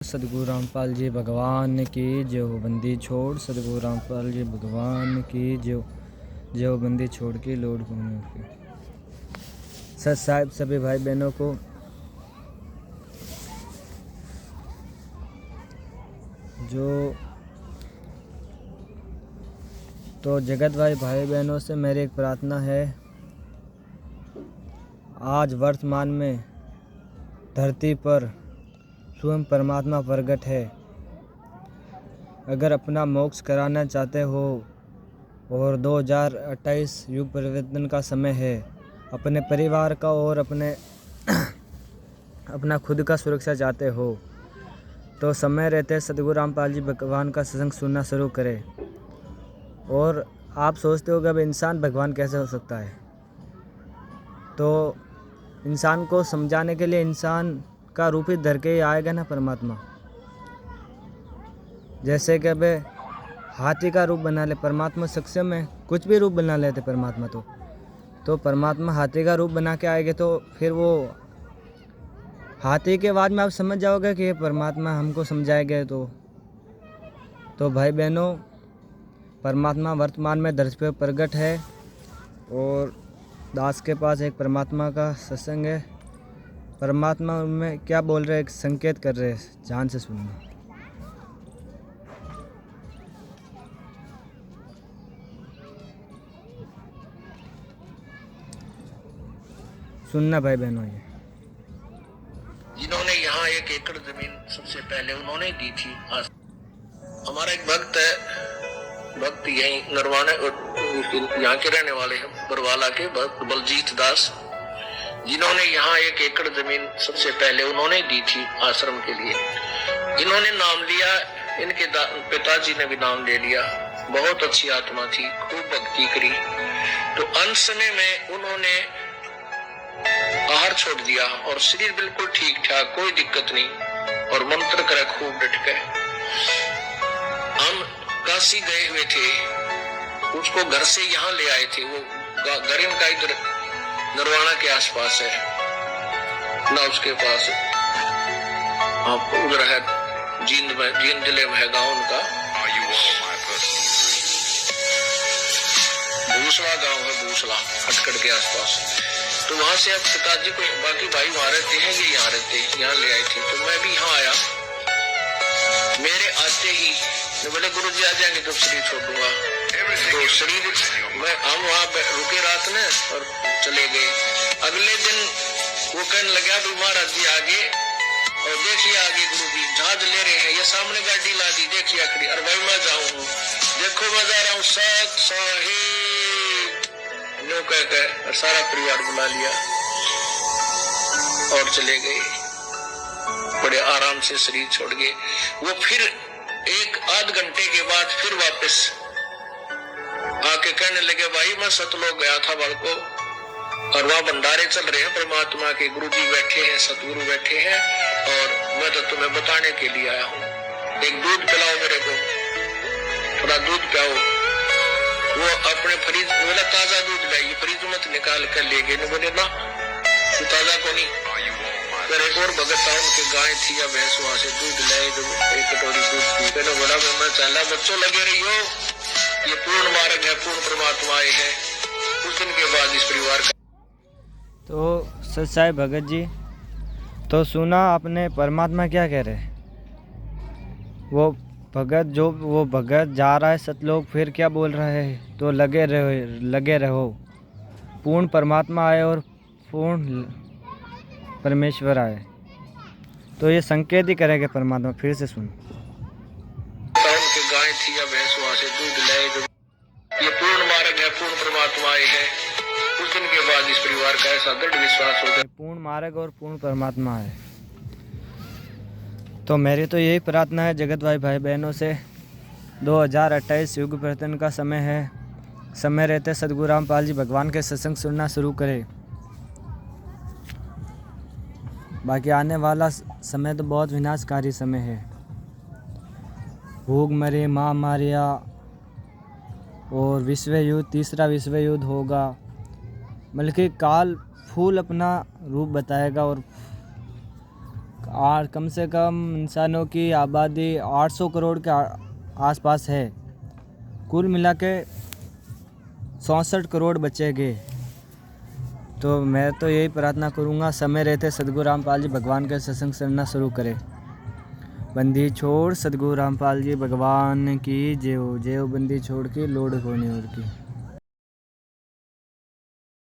सदगुरु रामपाल जी भगवान की जो बंदी छोड़, सदगुरु रामपाल जी भगवान की जो बंदी छोड़ के लोड घूमने की। सत साहिब सभी भाई बहनों को तो जगत भाई बहनों से मेरी एक प्रार्थना है। आज वर्तमान में धरती पर स्वयं परमात्मा प्रकट है। अगर अपना मोक्ष कराना चाहते हो और 2028 युग परिवर्तन का समय है, अपने परिवार का और अपना खुद का सुरक्षा चाहते हो तो समय रहते सदगुरु रामपाल जी भगवान का सत्संग सुनना शुरू करें। और आप सोचते हो कि अब इंसान भगवान कैसे हो सकता है, तो इंसान को समझाने के लिए इंसान का रूप ही धर के ही आएगा ना परमात्मा। जैसे कि अब हाथी का रूप बना ले परमात्मा, सक्षम है कुछ भी रूप बना लेते परमात्मा। तो परमात्मा हाथी का रूप बना के आएंगे तो फिर वो हाथी के बाद में आप समझ जाओगे कि ये परमात्मा हमको समझाएंगे। तो भाई बहनों, परमात्मा वर्तमान में धरती पर प्रकट है और दास के पास एक परमात्मा का सत्संग है। परमात्मा उनमें क्या बोल रहे हैं, एक संकेत कर रहे हैं, ध्यान से सुनना। सुनना भाई बहनों, ये जिन्होंने यहाँ 1 एकड़ जमीन सबसे पहले उन्होंने दी थी। हमारा एक भक्त यही नरवाना यहाँ के रहने वाले हैं, बरवाला के भक्त बलजीत दास, जिन्होंने यहाँ 1 एकड़ जमीन सबसे पहले उन्होंने दी थी आश्रम के लिए। इन्होंने नाम लिया, इनके पिताजी ने भी नाम ले लिया। बहुत अच्छी आत्मा थी, खूब भक्ति करी। तो अंत समय में उन्होंने आहार छोड़ दिया और शरीर बिल्कुल ठीक ठाक, कोई दिक्कत नहीं, और मंत्र करे खूब डट के। हम काशी गए हुए थे, उसको घर से यहाँ ले आए थे। वो घर इनका इधर नरवाना के आसपास है ना, उसके पास आप उधर है जींद जिले में है गाँव उनका, भूसला गाँव है, भूसला खटखट के आसपास। तो वहां से अब पिताजी को, बाकी भाई वहां रहते हैं, ये यहाँ रहते हैं, यहाँ ले आए थे। तो मैं भी यहाँ आया। मेरे आते ही बोले गुरु जी आ जाएंगे तो शरीर छोड़ दूंगा। तो शरीर हम वहाँ रुके रात में और चले गए। अगले दिन वो कहने लगा भाई महाराज जी आगे, और देखिए आगे गुरु जी जहाज ले रहे हैं, ये सामने गाड़ी ला दी, देखिए आखिरी। अरे भाई मैं जाऊँ, देखो मैं जा रहा हूँ, सत साहिब नो कह और सारा परिवार बुला लिया और चले गए। बड़े आराम से शरीर छोड़ गए। वो फिर 1 आध घंटे के बाद फिर वापस आके कहने लगे भाई मैं सतलोक गया था बालको, और वहां भंडारे चल रहे हैं परमात्मा के, गुरु जी बैठे हैं, सतगुरु बैठे हैं, और मैं तो तुम्हें बताने के लिए आया हूँ। एक दूध पिलाओ मेरे को, थोड़ा दूध पिलाओ। वो अपने फ्रिज बोला ताजा दूध लाइए, फ्रिज मत निकाल कर ले गए। बोले ना तू ताजा को नहीं। फिर एक और भगत था, उनके गाय थी या भैंस, वहां से दूध लाए, 1 कटोरी दूध पी। मैंने बोला मैं चला, बच्चों लगे रही हो, ये पूर्ण मार्ग है, पूर्ण परमात्मा आए हैं। कुछ दिन के बाद इस परिवार का तो सत साहिब भगत जी, तो सुना आपने परमात्मा क्या कह रहे हैं। वो भगत जा रहा है सतलोक, फिर क्या बोल रहा है, तो लगे रहो, पूर्ण परमात्मा आए और पूर्ण परमेश्वर आए। तो ये संकेत ही करेंगे परमात्मा। फिर से सुन, उनके गाय थी या भैंस, वहां से दूध लाए, ये पूर्ण मार्ग है, पूर्ण परमात्मा आए हैं। कुछ दिन के बाद इस परिवार का ऐसा दृढ़ विश्वास हो गया, पूर्ण मार्ग और पूर्ण परमात्मा है। तो मेरी तो यही प्रार्थना है जगत भाई बहनों से, 2028 युग परिवर्तन का समय है। समय रहते सदगुरु रामपाल जी भगवान के सत्संग सुनना शुरू करें। बाकी आने वाला समय तो बहुत विनाशकारी समय है। भूख मरे, महामारियाँ और विश्व युद्ध, तीसरा विश्व युद्ध होगा। बल्कि काल फूल अपना रूप बताएगा और और कम से कम इंसानों की आबादी 800 करोड़ के आसपास है। कुल मिला के 64 करोड़ बचेंगे। तो मैं तो यही प्रार्थना करूँगा, समय रहते सदगुरु रामपाल जी भगवान के सत्संग सुनना शुरू करें। बंदी छोड़ सदगुरु रामपाल जी भगवान की जय हो, बंदी छोड़ के लोड होने और की।